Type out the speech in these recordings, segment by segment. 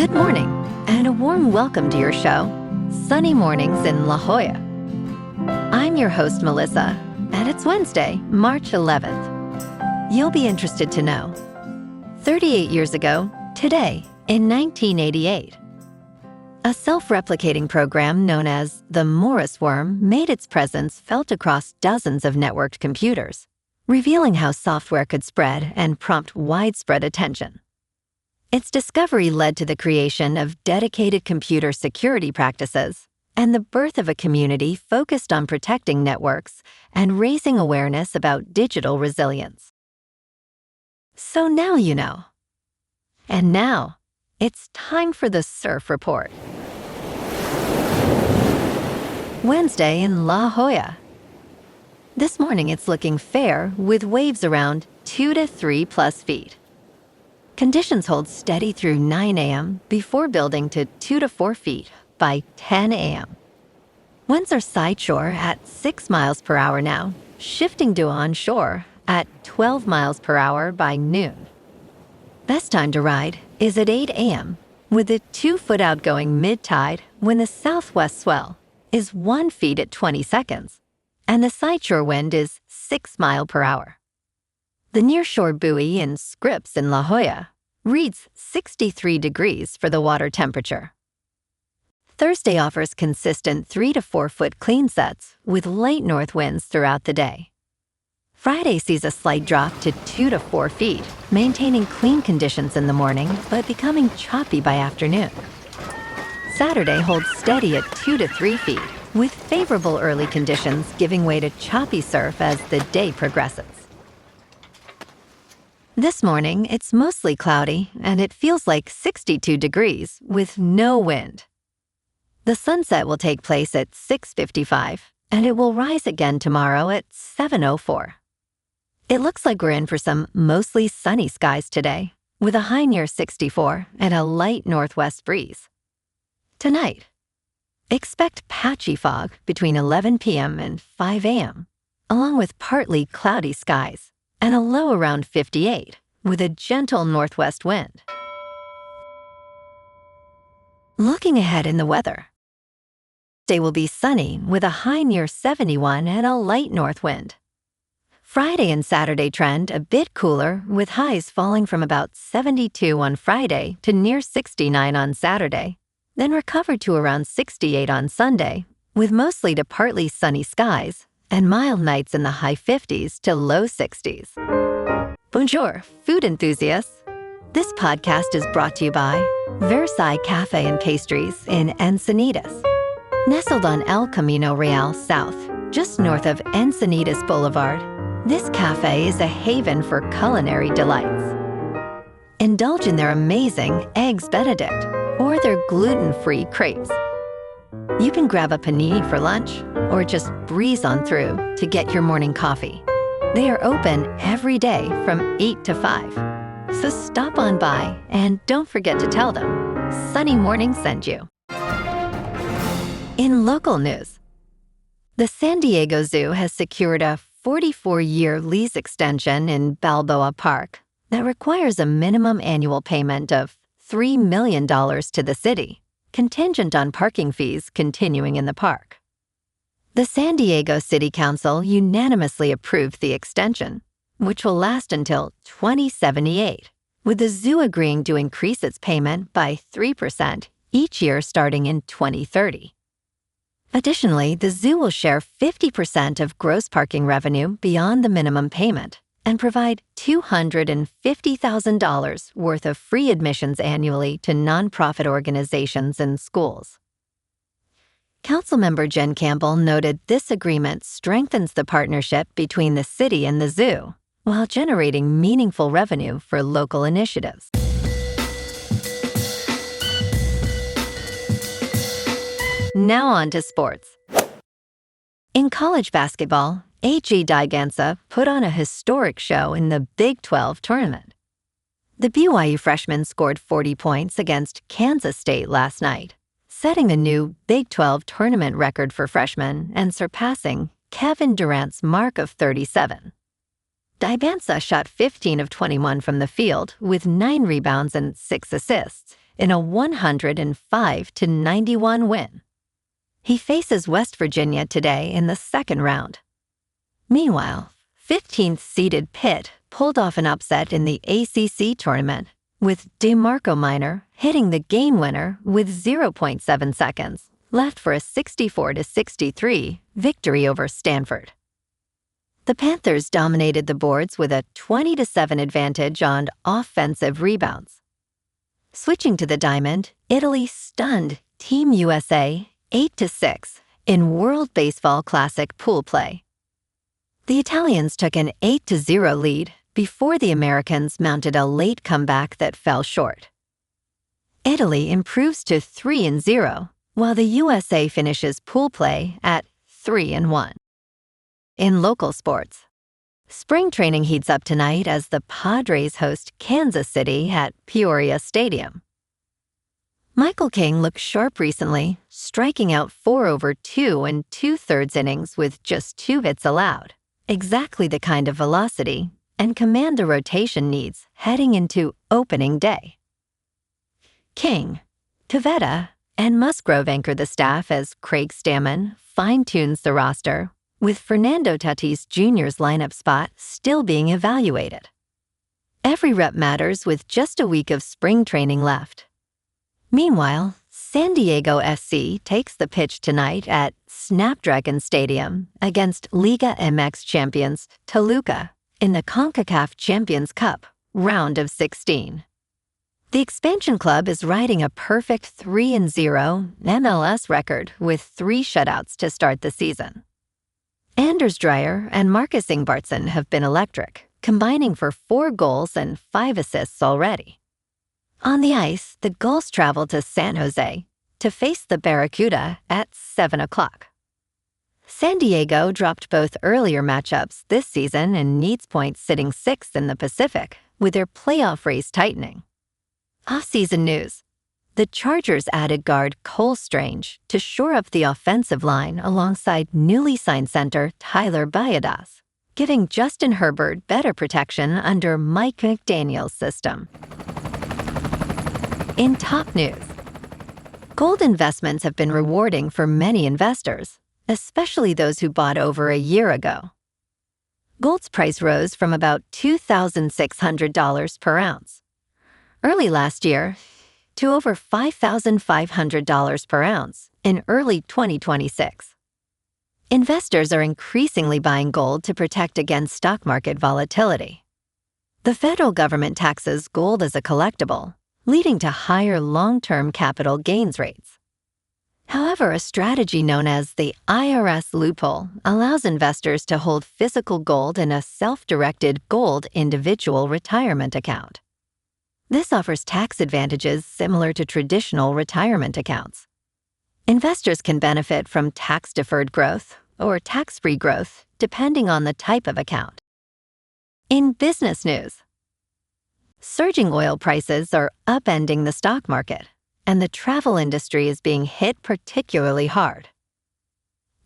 Good morning, and a warm welcome to your show, Sunny Mornings in La Jolla. I'm your host, Melissa, and it's Wednesday, March 11th. You'll be interested to know, 38 years ago, today, in 1988, a self-replicating program known as the Morris worm made its presence felt across dozens of networked computers, revealing how software could spread and prompt widespread attention. Its discovery led to the creation of dedicated computer security practices and the birth of a community focused on protecting networks and raising awareness about digital resilience. So now you know. And now, it's time for the Surf Report. Wednesday in La Jolla. This morning it's looking fair with waves around 2 to 3+ feet. Conditions hold steady through 9 a.m. before building to 2 to 4 feet by 10 a.m. Winds are sideshore at 6 miles per hour now, shifting to onshore at 12 miles per hour by noon. Best time to ride is at 8 a.m. with a 2-foot outgoing mid-tide when the southwest swell is 1 foot at 20 seconds, and the sideshore wind is 6 miles per hour. The nearshore buoy in Scripps in La Jolla reads 63 degrees for the water temperature. Thursday offers consistent 3 to 4 foot clean sets with light north winds throughout the day. Friday sees a slight drop to 2 to 4 feet, maintaining clean conditions in the morning but becoming choppy by afternoon. Saturday holds steady at 2 to 3 feet, with favorable early conditions giving way to choppy surf as the day progresses. This morning, it's mostly cloudy, and it feels like 62 degrees with no wind. The sunset will take place at 6:55, and it will rise again tomorrow at 7:04. It looks like we're in for some mostly sunny skies today, with a high near 64 and a light northwest breeze. Tonight, expect patchy fog between 11 p.m. and 5 a.m., along with partly cloudy skies and a low around 58 with a gentle northwest wind. Looking ahead in the weather, Thursday will be sunny with a high near 71 and a light north wind. Friday and Saturday trend a bit cooler with highs falling from about 72 on Friday to near 69 on Saturday, then recovered to around 68 on Sunday, with mostly to partly sunny skies and mild nights in the high 50s to low 60s. Bonjour, food enthusiasts. This podcast is brought to you by Versailles Cafe and Pastries in Encinitas. Nestled on El Camino Real South, just north of Encinitas Boulevard, this cafe is a haven for culinary delights. Indulge in their amazing Eggs Benedict or their gluten-free crepes. You can grab a panini for lunch or just breeze on through to get your morning coffee. They are open every day from 8 to 5. So stop on by and don't forget to tell them Sunny Morning sent you. In local news, the San Diego Zoo has secured a 44-year lease extension in Balboa Park that requires a minimum annual payment of $3 million to the city, contingent on parking fees continuing in the park. The San Diego City Council unanimously approved the extension, which will last until 2078, with the zoo agreeing to increase its payment by 3% each year starting in 2030. Additionally, the zoo will share 50% of gross parking revenue beyond the minimum payment and provide $250,000 worth of free admissions annually to nonprofit organizations and schools. Councilmember Jen Campbell noted this agreement strengthens the partnership between the city and the zoo, while generating meaningful revenue for local initiatives. Now on to sports. In college basketball, AG Diganza put on a historic show in the Big 12 tournament. The BYU freshman scored 40 points against Kansas State last night, setting the new Big 12 tournament record for freshmen and surpassing Kevin Durant's mark of 37. Diganza shot 15 of 21 from the field with 9 rebounds and 6 assists in a 105-91 win. He faces West Virginia today in the second round. Meanwhile, 15th-seeded Pitt pulled off an upset in the ACC tournament, with DeMarco Minor hitting the game winner with 0.7 seconds left for a 64-63 victory over Stanford. The Panthers dominated the boards with a 20-7 advantage on offensive rebounds. Switching to the diamond, Italy stunned Team USA 8-6 in World Baseball Classic pool play. The Italians took an 8-0 lead before the Americans mounted a late comeback that fell short. Italy improves to 3-0, while the USA finishes pool play at 3-1. In local sports, spring training heats up tonight as the Padres host Kansas City at Peoria Stadium. Michael King looked sharp recently, striking out 4 over 2 and 2/3 innings with just 2 hits allowed, exactly the kind of velocity and command the rotation needs heading into opening day. King, Pivetta, and Musgrove anchor the staff as Craig Stammen fine-tunes the roster, with Fernando Tatis Jr.'s lineup spot still being evaluated. Every rep matters with just a week of spring training left. Meanwhile, San Diego SC takes the pitch tonight at Snapdragon Stadium against Liga MX champions Toluca in the Concacaf Champions Cup, round of 16. The expansion club is riding a perfect 3-0 MLS record with 3 shutouts to start the season. Anders Dreyer and Marcus Ingvartsen have been electric, combining for 4 goals and 5 assists already. On the ice, the Gulls travel to San Jose to face the Barracuda at 7 o'clock. San Diego dropped both earlier matchups this season and needs points sitting 6th in the Pacific, with their playoff race tightening. Off-season news. The Chargers added guard Cole Strange to shore up the offensive line alongside newly signed center Tyler Bayadas, giving Justin Herbert better protection under Mike McDaniel's system. In top news, gold investments have been rewarding for many investors, especially those who bought over a year ago. Gold's price rose from about $2,600 per ounce early last year to over $5,500 per ounce in early 2026. Investors are increasingly buying gold to protect against stock market volatility. The federal government taxes gold as a collectible, leading to higher long-term capital gains rates. However, a strategy known as the IRS loophole allows investors to hold physical gold in a self-directed gold individual retirement account. This offers tax advantages similar to traditional retirement accounts. Investors can benefit from tax-deferred growth or tax-free growth, depending on the type of account. In business news, surging oil prices are upending the stock market, and the travel industry is being hit particularly hard.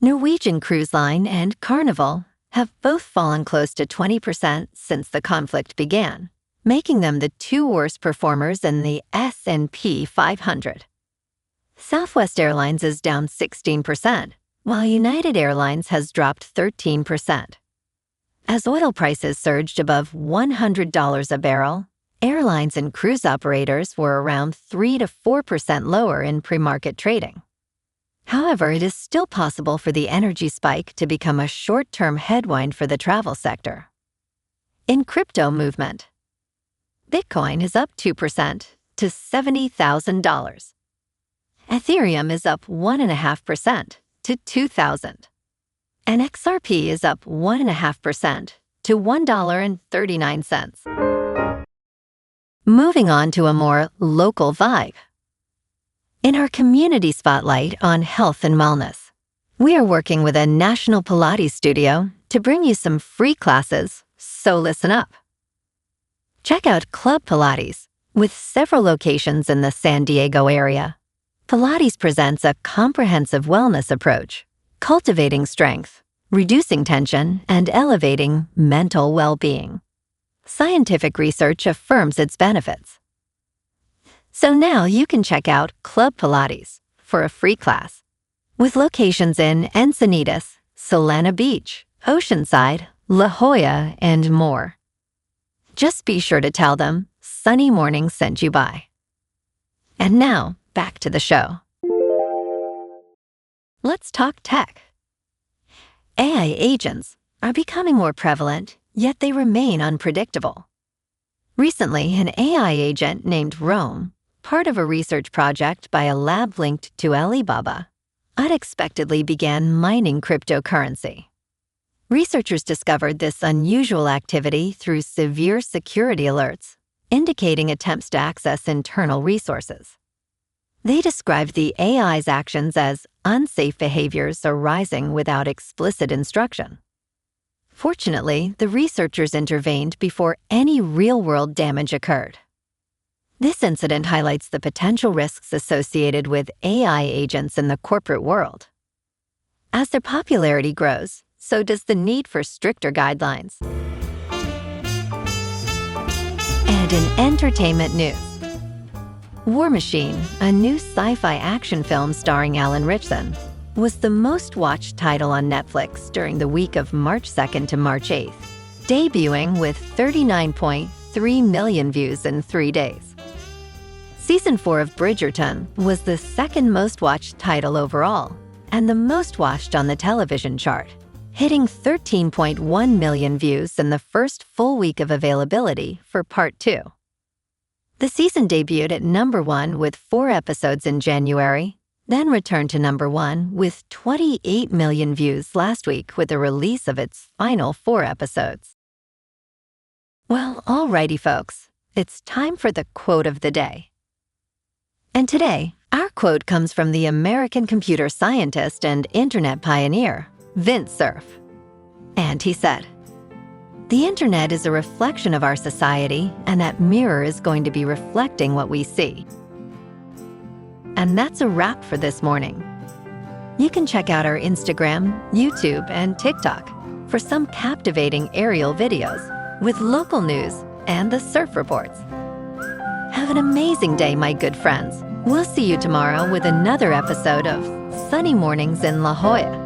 Norwegian Cruise Line and Carnival have both fallen close to 20% since the conflict began, making them the 2 worst performers in the S&P 500. Southwest Airlines is down 16%, while United Airlines has dropped 13%. As oil prices surged above $100 a barrel, airlines and cruise operators were around 3 to 4% lower in pre-market trading. However, it is still possible for the energy spike to become a short-term headwind for the travel sector. In crypto movement, Bitcoin is up 2% to $70,000. Ethereum is up 1.5% to $2,000. And XRP is up 1.5% to $1.39. Moving on to a more local vibe. In our community spotlight on health and wellness, we are working with a national Pilates studio to bring you some free classes, so listen up. Check out Club Pilates, with several locations in the San Diego area. Pilates presents a comprehensive wellness approach, cultivating strength, reducing tension, and elevating mental well-being. Scientific research affirms its benefits. So now you can check out Club Pilates for a free class, with locations in Encinitas, Solana Beach, Oceanside, La Jolla, and more. Just be sure to tell them Sunny Morning sent you by. And now, back to the show. Let's talk tech. AI agents are becoming more prevalent, yet they remain unpredictable. Recently, an AI agent named Rome, part of a research project by a lab linked to Alibaba, unexpectedly began mining cryptocurrency. Researchers discovered this unusual activity through severe security alerts, indicating attempts to access internal resources. They described the AI's actions as unsafe behaviors arising without explicit instruction. Fortunately, the researchers intervened before any real-world damage occurred. This incident highlights the potential risks associated with AI agents in the corporate world. As their popularity grows, so does the need for stricter guidelines. And in entertainment news, War Machine, a new sci-fi action film starring Alan Ritchson, was the most watched title on Netflix during the week of March 2nd to March 8th, debuting with 39.3 million views in 3 days. Season 4 of Bridgerton was the second most watched title overall and the most watched on the television chart, hitting 13.1 million views in the first full week of availability for Part 2. The season debuted at number 1 with 4 episodes in January, then returned to number 1 with 28 million views last week with the release of its final 4 episodes. Well, alrighty folks, it's time for the quote of the day. And today, our quote comes from the American computer scientist and internet pioneer, Vint Cerf. And he said, "The internet is a reflection of our society, and that mirror is going to be reflecting what we see." And that's a wrap for this morning. You can check out our Instagram, YouTube, and TikTok for some captivating aerial videos with local news and the surf reports. Have an amazing day, my good friends. We'll see you tomorrow with another episode of Sunny Mornings in La Jolla.